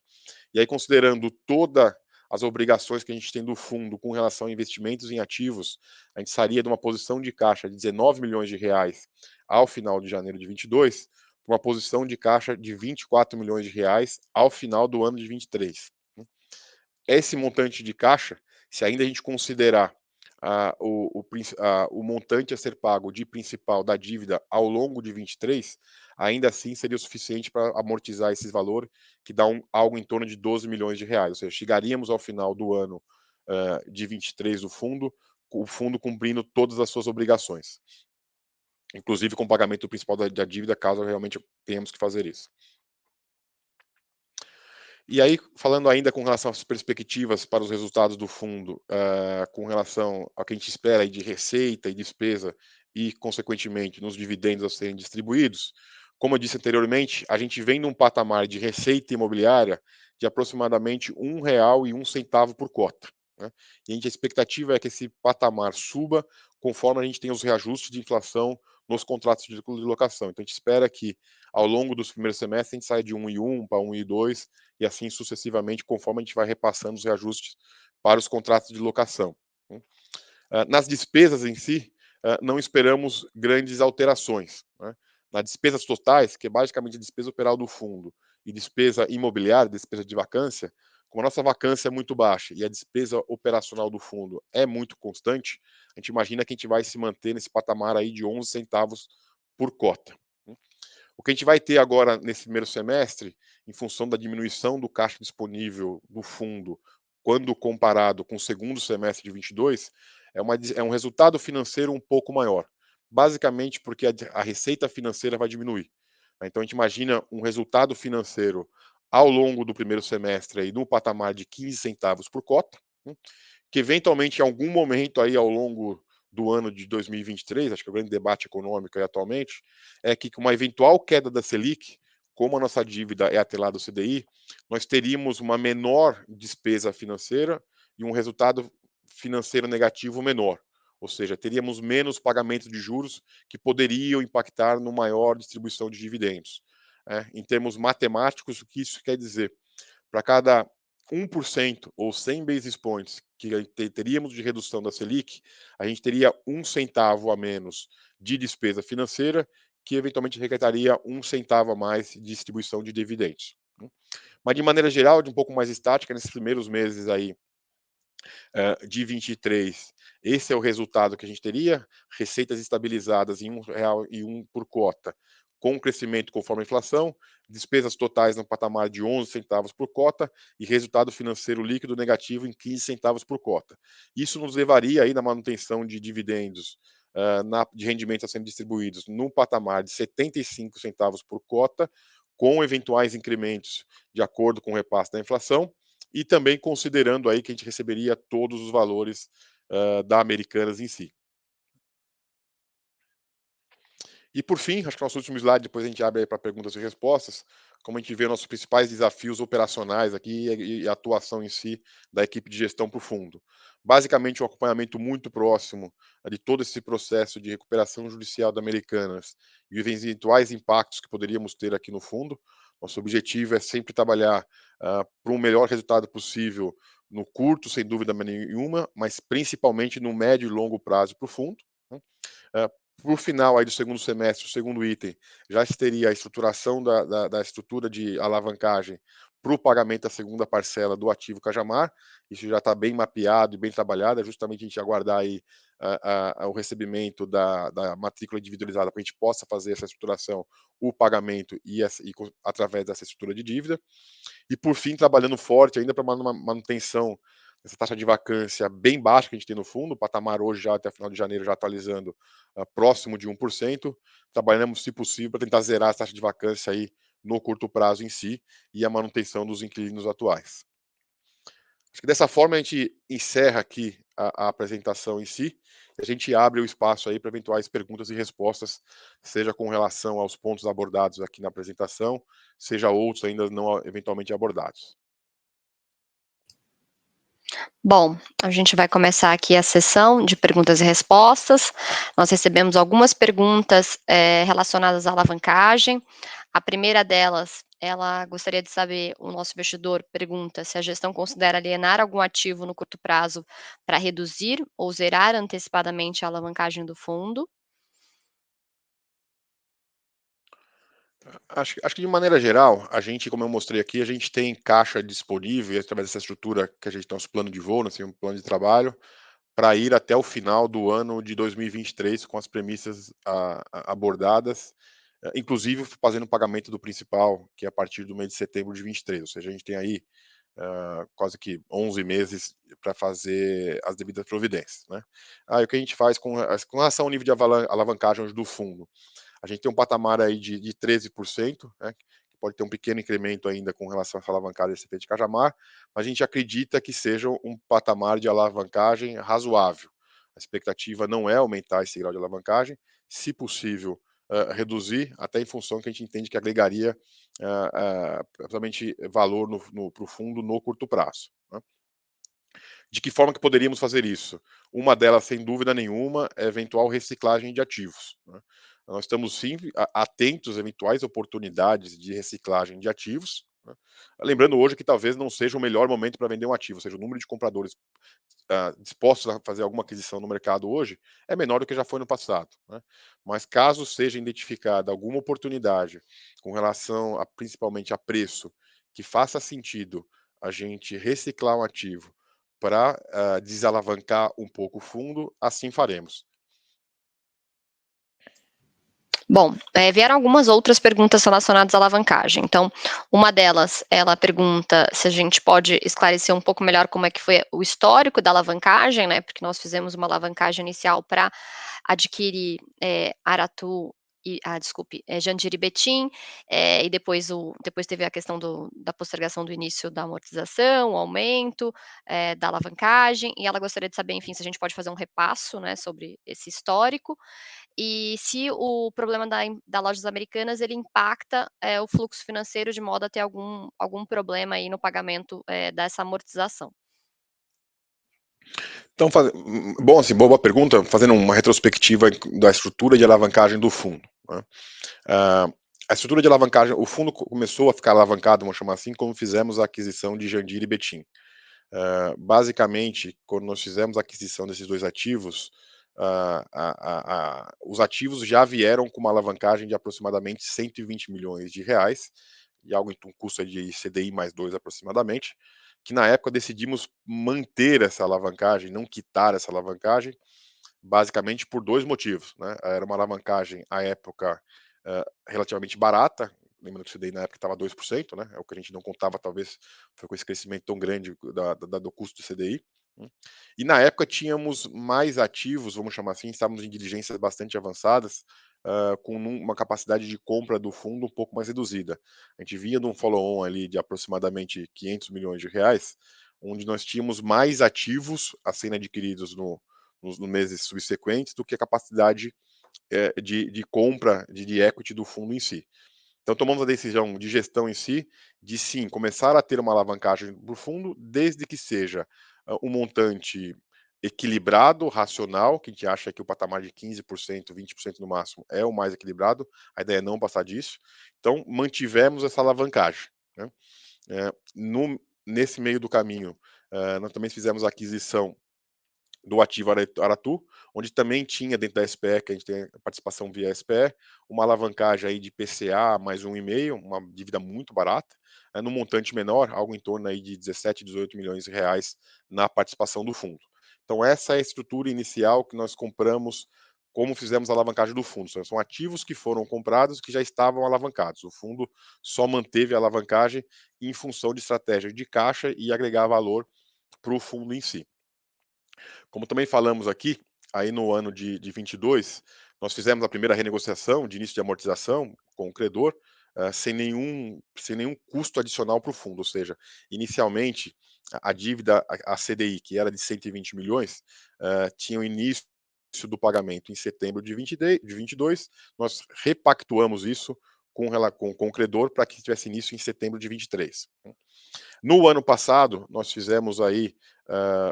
E aí, considerando todas as obrigações que a gente tem do fundo com relação a investimentos em ativos, a gente sairia de uma posição de caixa de 19 milhões de reais ao final de janeiro de 22 para uma posição de caixa de 24 milhões de reais ao final do ano de 23. Esse montante de caixa, se ainda a gente considerar o montante a ser pago de principal da dívida ao longo de 23, ainda assim seria o suficiente para amortizar esse valor, que dá algo em torno de 12 milhões de reais. Ou seja, chegaríamos ao final do ano de 23 do fundo, o fundo cumprindo todas as suas obrigações, inclusive com o pagamento principal da dívida, caso realmente tenhamos que fazer isso. E aí, falando ainda com relação às perspectivas para os resultados do fundo, com relação ao que a gente espera aí de receita e despesa e, consequentemente, nos dividendos a serem distribuídos, como eu disse anteriormente, a gente vem num patamar de receita imobiliária de aproximadamente R$ 1,01 por cota, né? E a expectativa é que esse patamar suba conforme a gente tem os reajustes de inflação nos contratos de locação. Então, a gente espera que, ao longo dos primeiros semestres, a gente saia de 1,1 para 1,2 e assim sucessivamente, conforme a gente vai repassando os reajustes para os contratos de locação, né? Nas despesas em si, não esperamos grandes alterações, né? Nas despesas totais, que é basicamente a despesa operal do fundo, e despesa imobiliária, despesa de vacância, como a nossa vacância é muito baixa e a despesa operacional do fundo é muito constante, a gente imagina que a gente vai se manter nesse patamar aí de 11 centavos por cota, né? O que a gente vai ter agora nesse primeiro semestre, em função da diminuição do caixa disponível do fundo, quando comparado com o segundo semestre de 22, é um resultado financeiro um pouco maior. Basicamente porque a receita financeira vai diminuir, né? Então a gente imagina um resultado financeiro ao longo do primeiro semestre aí no patamar de 15 centavos por cota, né? Que eventualmente em algum momento aí ao longo do ano de 2023, acho que é o grande debate econômico aí atualmente, é que com uma eventual queda da Selic, como a nossa dívida é atrelada ao CDI, nós teríamos uma menor despesa financeira e um resultado financeiro negativo menor. Ou seja, teríamos menos pagamentos de juros que poderiam impactar no maior distribuição de dividendos. Em termos matemáticos, o que isso quer dizer? Para cada 1% ou 100 basis points que teríamos de redução da Selic, a gente teria 1 centavo a menos de despesa financeira, que eventualmente requentaria 1 centavo a mais de distribuição de dividendos, né? Mas de maneira geral, de um pouco mais estática, nesses primeiros meses aí de 23, esse é o resultado que a gente teria, receitas estabilizadas em R$ 1,01 por cota, com crescimento conforme a inflação, despesas totais no patamar de 11 centavos por cota e resultado financeiro líquido negativo em 15 centavos por cota. Isso nos levaria aí na manutenção de dividendos de rendimentos a serem distribuídos no patamar de 75 centavos por cota, com eventuais incrementos de acordo com o repasse da inflação, e também considerando aí que a gente receberia todos os valores da Americanas em si. E por fim, acho que é o nosso último slide, depois a gente abre aí para perguntas e respostas, como a gente vê nossos principais desafios operacionais aqui e a atuação em si da equipe de gestão para o fundo. Basicamente, um acompanhamento muito próximo de todo esse processo de recuperação judicial da Americanas e os eventuais impactos que poderíamos ter aqui no fundo. Nosso objetivo é sempre trabalhar para um melhor resultado possível no curto, sem dúvida nenhuma, mas principalmente no médio e longo prazo para o fundo, né? Para o final aí do segundo semestre, o segundo item, já teria a estruturação da estrutura de alavancagem para o pagamento da segunda parcela do ativo Cajamar. Isso já está bem mapeado e bem trabalhado, é justamente a gente aguardar aí o recebimento da matrícula individualizada para a gente possa fazer essa estruturação, o pagamento através dessa estrutura de dívida. E por fim, trabalhando forte ainda para uma manutenção dessa taxa de vacância bem baixa que a gente tem no fundo, o patamar hoje já até final de janeiro já atualizando próximo de 1%. Trabalhamos, se possível, para tentar zerar a taxa de vacância aí no curto prazo em si e a manutenção dos inquilinos atuais. Acho que dessa forma a gente encerra aqui a apresentação em si, e a gente abre o espaço aí para eventuais perguntas e respostas, seja com relação aos pontos abordados aqui na apresentação, seja outros ainda não eventualmente abordados. Bom, a gente vai começar aqui a sessão de perguntas e respostas. Nós recebemos algumas perguntas, relacionadas à alavancagem. A primeira delas, ela gostaria de saber, o nosso investidor pergunta se a gestão considera alienar algum ativo no curto prazo para reduzir ou zerar antecipadamente a alavancagem do fundo. Acho que de maneira geral, a gente, como eu mostrei aqui, a gente tem caixa disponível e através dessa estrutura que a gente tem nosso plano de voo, assim, um plano de trabalho, para ir até o final do ano de 2023 com as premissas abordadas, inclusive fazendo o pagamento do principal, que é a partir do mês de setembro de 23. Ou seja, a gente tem aí quase que 11 meses para fazer as devidas providências, né? E o que a gente faz com relação ao nível de alavancagem hoje do fundo? A gente tem um patamar aí de 13%, né, que pode ter um pequeno incremento ainda com relação a essa alavancagem desse de Cajamar, mas a gente acredita que seja um patamar de alavancagem razoável. A expectativa não é aumentar esse grau de alavancagem, se possível, reduzir, até em função que a gente entende que agregaria principalmente valor para o fundo no curto prazo. Né? De que forma que poderíamos fazer isso? Uma delas, sem dúvida nenhuma, é eventual reciclagem de ativos. Né? Nós estamos sim atentos a eventuais oportunidades de reciclagem de ativos. Né? Lembrando hoje que talvez não seja o melhor momento para vender um ativo, ou seja, o número de compradores dispostos a fazer alguma aquisição no mercado hoje é menor do que já foi no passado. Né? Mas caso seja identificada alguma oportunidade com relação principalmente a preço que faça sentido a gente reciclar um ativo para desalavancar um pouco o fundo, assim faremos. Bom, vieram algumas outras perguntas relacionadas à alavancagem. Então, uma delas, ela pergunta se a gente pode esclarecer um pouco melhor como é que foi o histórico da alavancagem, né, porque nós fizemos uma alavancagem inicial para adquirir, Aratu desculpe, Jandiri e Betim, e depois teve a questão da postergação do início da amortização, o aumento, da alavancagem, e ela gostaria de saber, enfim, se a gente pode fazer um repasso, né, sobre esse histórico. E se o problema da Lojas Americanas, ele impacta, o fluxo financeiro de modo a ter algum problema aí no pagamento, dessa amortização. Então, bom, assim, boa pergunta, fazendo uma retrospectiva da estrutura de alavancagem do fundo. Né? A estrutura de alavancagem, o fundo começou a ficar alavancado, vamos chamar assim, quando fizemos a aquisição de Jandiri e Betim. Basicamente, quando nós fizemos a aquisição desses dois ativos, os ativos já vieram com uma alavancagem de aproximadamente 120 milhões de reais, e algo em um custo de CDI mais 2 aproximadamente, que na época decidimos manter essa alavancagem, não quitar essa alavancagem, basicamente por dois motivos. Né? Era uma alavancagem, à época, relativamente barata, lembrando que o CDI na época estava 2%, né? É o que a gente não contava, talvez, foi com esse crescimento tão grande do custo do CDI. Né? E na época tínhamos mais ativos, vamos chamar assim, estávamos em diligências bastante avançadas, com uma capacidade de compra do fundo um pouco mais reduzida. A gente vinha de um follow-on ali de aproximadamente 500 milhões de reais, onde nós tínhamos mais ativos a serem adquiridos nos meses subsequentes do que a capacidade de compra de equity do fundo em si. Então tomamos a decisão de gestão em si, de sim, começar a ter uma alavancagem para o fundo, desde que seja um montante equilibrado, racional, que a gente acha que o patamar de 15%, 20% no máximo é o mais equilibrado, a ideia é não passar disso. Então mantivemos essa alavancagem. Né? Nesse meio do caminho, nós também fizemos a aquisição do ativo Aratu, onde também tinha dentro da SPE, que a gente tem a participação via SPE, uma alavancagem aí de PCA mais 1,5, uma dívida muito barata, no montante menor, algo em torno aí de 17, 18 milhões de reais na participação do fundo. Então essa é a estrutura inicial que nós compramos, como fizemos a alavancagem do fundo. São ativos que foram comprados que já estavam alavancados. O fundo só manteve a alavancagem em função de estratégia de caixa e agregar valor para o fundo em si. Como também falamos aqui, aí no ano de 22, nós fizemos a primeira renegociação de início de amortização com o credor, sem nenhum custo adicional para o fundo, ou seja, inicialmente a dívida, a CDI, que era de 120 milhões, tinha o início do pagamento em setembro de 22, nós repactuamos isso com o credor para que tivesse início em setembro de 23. No ano passado, nós fizemos aí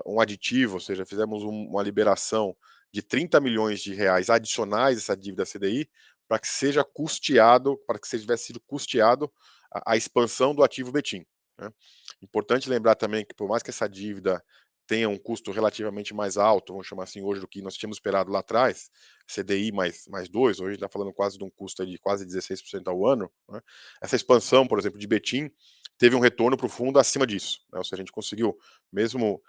um aditivo, ou seja, fizemos uma liberação de 30 milhões de reais adicionais essa dívida CDI, para que seja custeado, para que tivesse sido custeado a expansão do ativo Betim, né. Importante lembrar também que por mais que essa dívida tenha um custo relativamente mais alto, vamos chamar assim, hoje do que nós tínhamos esperado lá atrás, CDI mais 2, hoje a gente está falando quase de um custo aí de quase 16% ao ano, né. Essa expansão, por exemplo, de Betim, teve um retorno para o fundo acima disso, né, ou seja, a gente conseguiu, mesmo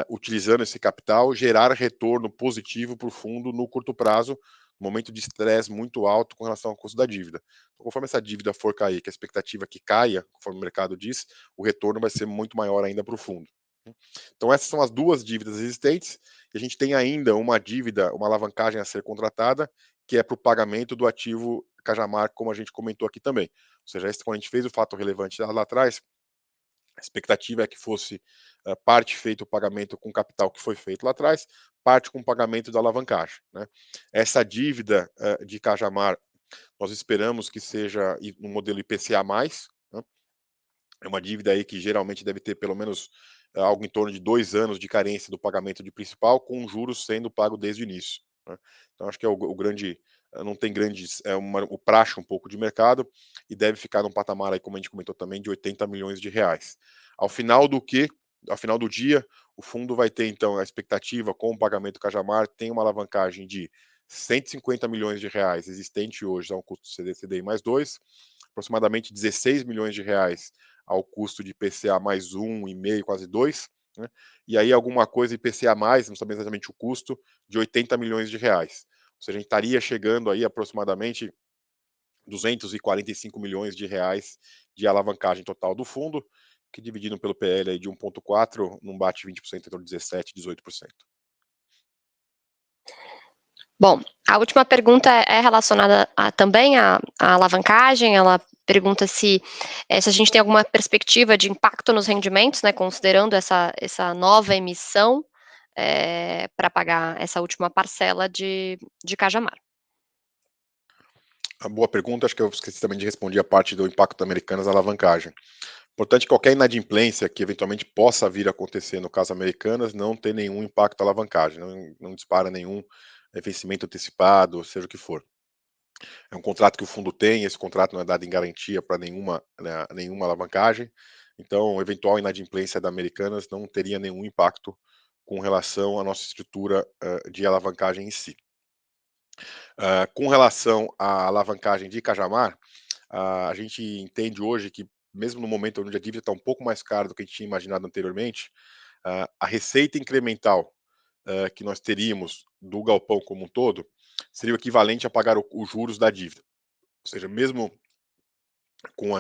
utilizando esse capital, gerar retorno positivo para o fundo no curto prazo, no momento de estresse muito alto com relação ao custo da dívida. Então, conforme essa dívida for cair, que a expectativa é que caia, conforme o mercado diz, o retorno vai ser muito maior ainda para o fundo. Então, essas são as duas dívidas existentes, e a gente tem ainda uma dívida, uma alavancagem a ser contratada, que é para o pagamento do ativo Cajamar, como a gente comentou aqui também. Ou seja, quando a gente fez o fato relevante lá atrás, a expectativa é que fosse parte feito o pagamento com capital que foi feito lá atrás, parte com o pagamento da alavancagem, né. Essa dívida de Cajamar, nós esperamos que seja no modelo IPCA+, né. É uma dívida aí que geralmente deve ter pelo menos algo em torno de 2 anos de carência do pagamento de principal, com juros sendo pago desde o início, né. Então acho que é o grande, não tem grandes, o praxe um pouco de mercado, e deve ficar num patamar aí, como a gente comentou também, de 80 milhões de reais. Ao final do que ao final do dia, o fundo vai ter então a expectativa com o pagamento Cajamar, tem uma alavancagem de 150 milhões de reais existente hoje, a um custo CDI mais 2, aproximadamente 16 milhões de reais ao custo de IPCA mais 1,5, quase 2, né? E aí alguma coisa IPCA mais, não sabemos exatamente o custo, de 80 milhões de reais. Ou seja, a gente estaria chegando aí aproximadamente 245 milhões de reais de alavancagem total do fundo, que dividido pelo PL aí de 1,4, não bate 20%, então 17, 18%. Bom, a última pergunta é relacionada também à alavancagem. Ela pergunta se a gente tem alguma perspectiva de impacto nos rendimentos, né, considerando essa nova emissão, para pagar essa última parcela de Cajamar. A boa pergunta, acho que eu esqueci também de responder a parte do impacto da Americanas na alavancagem. Importante que qualquer inadimplência que eventualmente possa vir a acontecer no caso Americanas não ter nenhum impacto à alavancagem, não dispara nenhum vencimento antecipado, seja o que for. É um contrato que o fundo tem, esse contrato não é dado em garantia para nenhuma, né, nenhuma alavancagem, então eventual inadimplência da Americanas não teria nenhum impacto com relação à nossa estrutura de alavancagem em si. Com relação à alavancagem de Cajamar, a gente entende hoje que, mesmo no momento onde a dívida está um pouco mais cara do que a gente tinha imaginado anteriormente, a receita incremental que nós teríamos do galpão como um todo seria o equivalente a pagar os juros da dívida. Ou seja, mesmo com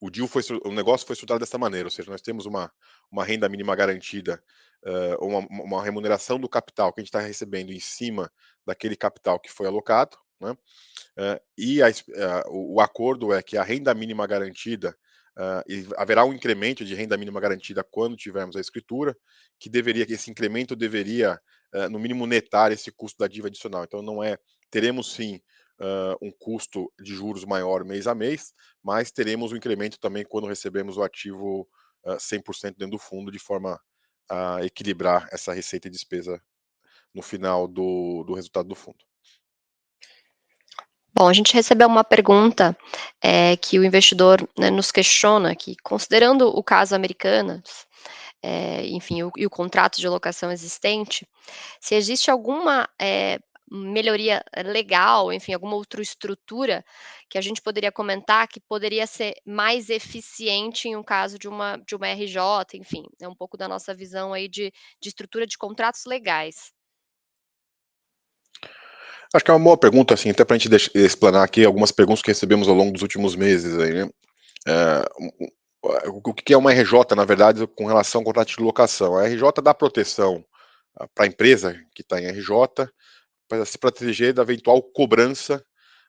o deal o negócio foi estruturado dessa maneira, ou seja, nós temos uma renda mínima garantida, uma remuneração do capital que a gente está recebendo em cima daquele capital que foi alocado, né? E o acordo é que a renda mínima garantida, e haverá um incremento de renda mínima garantida quando tivermos a escritura, que esse incremento deveria, no mínimo, netar esse custo da dívida adicional. Então, não é, teremos sim um custo de juros maior mês a mês, mas teremos um incremento também quando recebemos o ativo 100% dentro do fundo, de forma a equilibrar essa receita e despesa no final do resultado do fundo. Bom, a gente recebeu uma pergunta, que o investidor, né, nos questiona, que considerando o caso Americanas, enfim, o contrato de locação existente, se existe alguma, melhoria legal, enfim, alguma outra estrutura que a gente poderia comentar que poderia ser mais eficiente em um caso de uma RJ, enfim, é um pouco da nossa visão aí de estrutura de contratos legais. Acho que é uma boa pergunta, assim, até para a gente explanar aqui algumas perguntas que recebemos ao longo dos últimos meses aí, né? O que é uma RJ, na verdade, com relação ao contrato de locação? A RJ dá proteção para a empresa que está em RJ, para se proteger da eventual cobrança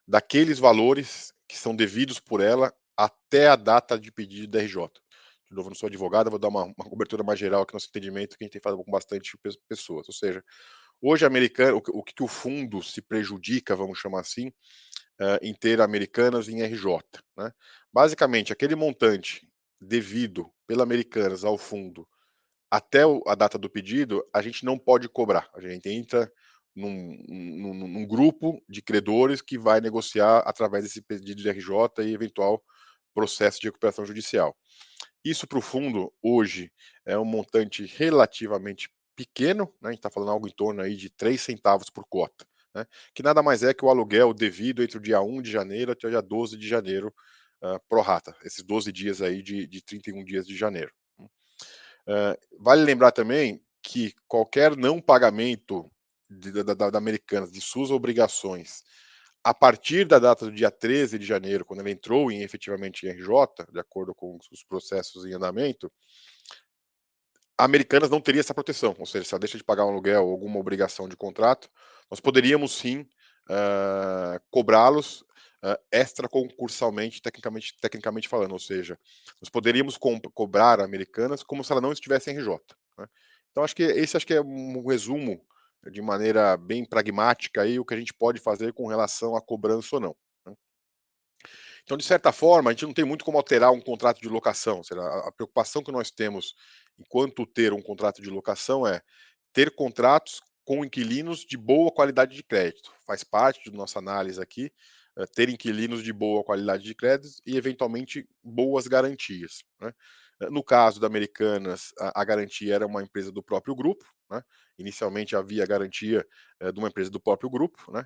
daqueles valores que são devidos por ela até a data de pedido da RJ. De novo, não sou advogado, vou dar uma cobertura mais geral aqui no nosso entendimento, que a gente tem falado com bastante pessoas. Ou seja, hoje o que o fundo se prejudica, vamos chamar assim, em ter Americanas em RJ, né? Basicamente, aquele montante devido pela Americanas ao fundo até a data do pedido, a gente não pode cobrar. A gente entra num grupo de credores que vai negociar através desse pedido de RJ e eventual processo de recuperação judicial. Isso para o fundo, hoje, é um montante relativamente pequeno, né? A gente está falando algo em torno aí de 3 centavos por cota, né? Que nada mais é que o aluguel devido entre o dia 1 de janeiro até o dia 12 de janeiro, pro rata, esses 12 dias aí de 31 dias de janeiro. Vale lembrar também que qualquer não pagamento da Americanas de suas obrigações a partir da data do dia 13 de janeiro, quando ela entrou efetivamente em RJ, de acordo com os processos em andamento, a Americanas não teria essa proteção, ou seja, se ela deixa de pagar um aluguel ou alguma obrigação de contrato, nós poderíamos sim cobrá-los extraconcursalmente, tecnicamente falando, ou seja, nós poderíamos cobrar a Americanas como se ela não estivesse em RJ. Né? Então, acho que é um resumo de maneira bem pragmática aí o que a gente pode fazer com relação à cobrança ou não. Né? Então, de certa forma, a gente não tem muito como alterar um contrato de locação. Ou seja, a preocupação que nós temos enquanto ter um contrato de locação é ter contratos com inquilinos de boa qualidade de crédito. Faz parte da nossa análise aqui, ter inquilinos de boa qualidade de crédito e, eventualmente, boas garantias. Né? No caso da Americanas, a garantia era uma empresa do próprio grupo. Né? Inicialmente havia a garantia de uma empresa do próprio grupo. Né?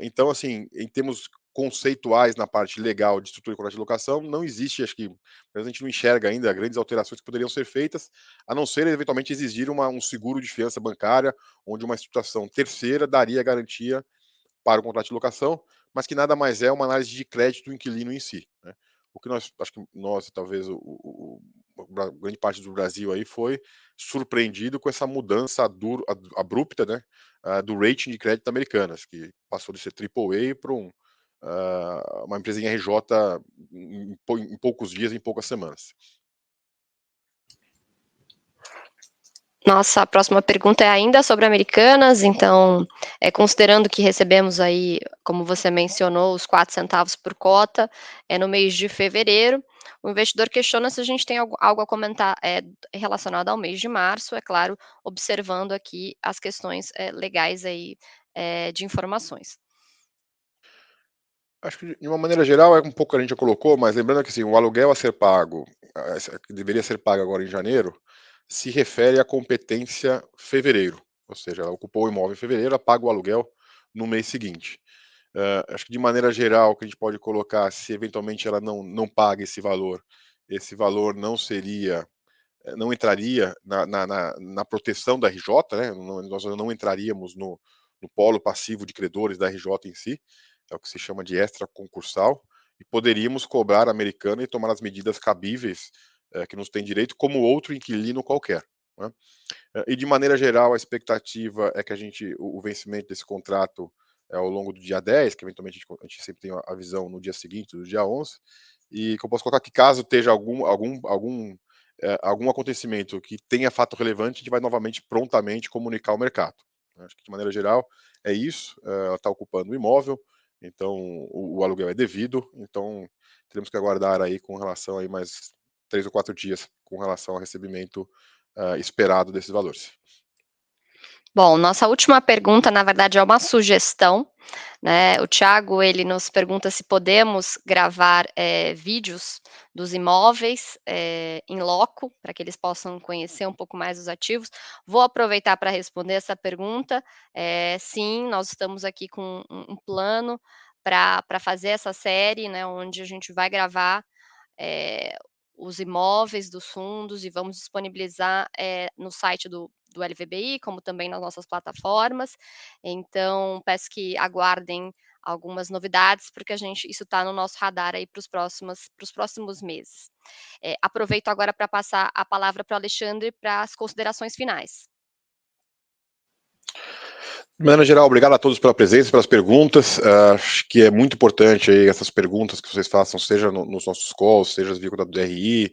Então, assim, em termos conceituais na parte legal de estrutura de contrato de locação, não existe, acho que a gente não enxerga ainda grandes alterações que poderiam ser feitas, a não ser eventualmente exigir um seguro de fiança bancária, onde uma instituição terceira daria garantia para o contrato de locação, mas que nada mais é uma análise de crédito do inquilino em si. Né? O que acho que nós, talvez a grande parte do Brasil aí foi surpreendido com essa mudança abrupta, né, do rating de crédito americanas, que passou de ser AAA para uma empresa em RJ em poucos dias, em poucas semanas. Nossa, a próxima pergunta é ainda sobre Americanas, então, considerando que recebemos aí, como você mencionou, os 4 centavos por cota, no mês de fevereiro, o investidor questiona se a gente tem algo a comentar, relacionado ao mês de março, é claro, observando aqui as questões, legais aí, de informações. Acho que de uma maneira geral é um pouco que a gente já colocou, mas lembrando que assim, o aluguel a ser pago, que deveria ser pago agora em janeiro, se refere à competência fevereiro, ou seja, ela ocupou o imóvel em fevereiro, ela paga o aluguel no mês seguinte. Acho que de maneira geral, o que a gente pode colocar, se eventualmente ela não paga esse valor não seria, não entraria na proteção da RJ, né? Nós não entraríamos no polo passivo de credores da RJ em si, é o que se chama de extra concursal, e poderíamos cobrar a Americana e tomar as medidas cabíveis que nos tem direito, como outro inquilino qualquer. Né? E de maneira geral, a expectativa é que o vencimento desse contrato é ao longo do dia 10, que eventualmente a gente sempre tem a visão no dia seguinte, do dia 11, e que eu posso colocar que caso esteja algum acontecimento que tenha fato relevante, a gente vai novamente prontamente comunicar ao mercado. Acho que de maneira geral é isso, ela está ocupando o imóvel, então o aluguel é devido, então teremos que aguardar aí com relação aí mais 3 ou 4 dias com relação ao recebimento esperado desses valores. Bom, nossa última pergunta, na verdade, é uma sugestão, né? O Thiago, ele nos pergunta se podemos gravar, vídeos dos imóveis, em loco, para que eles possam conhecer um pouco mais os ativos. Vou aproveitar para responder essa pergunta. Sim, nós estamos aqui com um plano para fazer essa série, né, onde a gente vai gravar, eh, os imóveis dos fundos e vamos disponibilizar, no site do LVBI, como também nas nossas plataformas. Então, peço que aguardem algumas novidades, porque isso está no nosso radar aí para os próximos meses. Aproveito agora para passar a palavra para o Alexandre para as considerações finais. De maneira geral, obrigado a todos pela presença, pelas perguntas. Acho que é muito importante aí essas perguntas que vocês façam, seja nos nossos calls, seja via da DRI,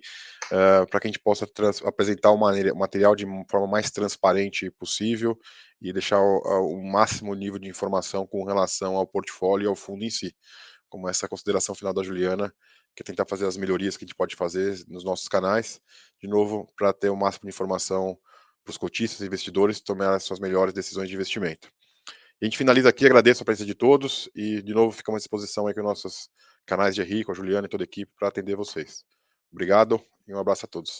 para que a gente possa apresentar o material de uma forma mais transparente possível e deixar o máximo nível de informação com relação ao portfólio e ao fundo em si, como essa consideração final da Juliana, que é tentar fazer as melhorias que a gente pode fazer nos nossos canais, de novo, para ter o máximo de informação para os cotistas e investidores tomar as suas melhores decisões de investimento. A gente finaliza aqui, agradeço a presença de todos e, de novo, ficamos à disposição aí com nossos canais de Henrique, a Juliana e toda a equipe para atender vocês. Obrigado e um abraço a todos.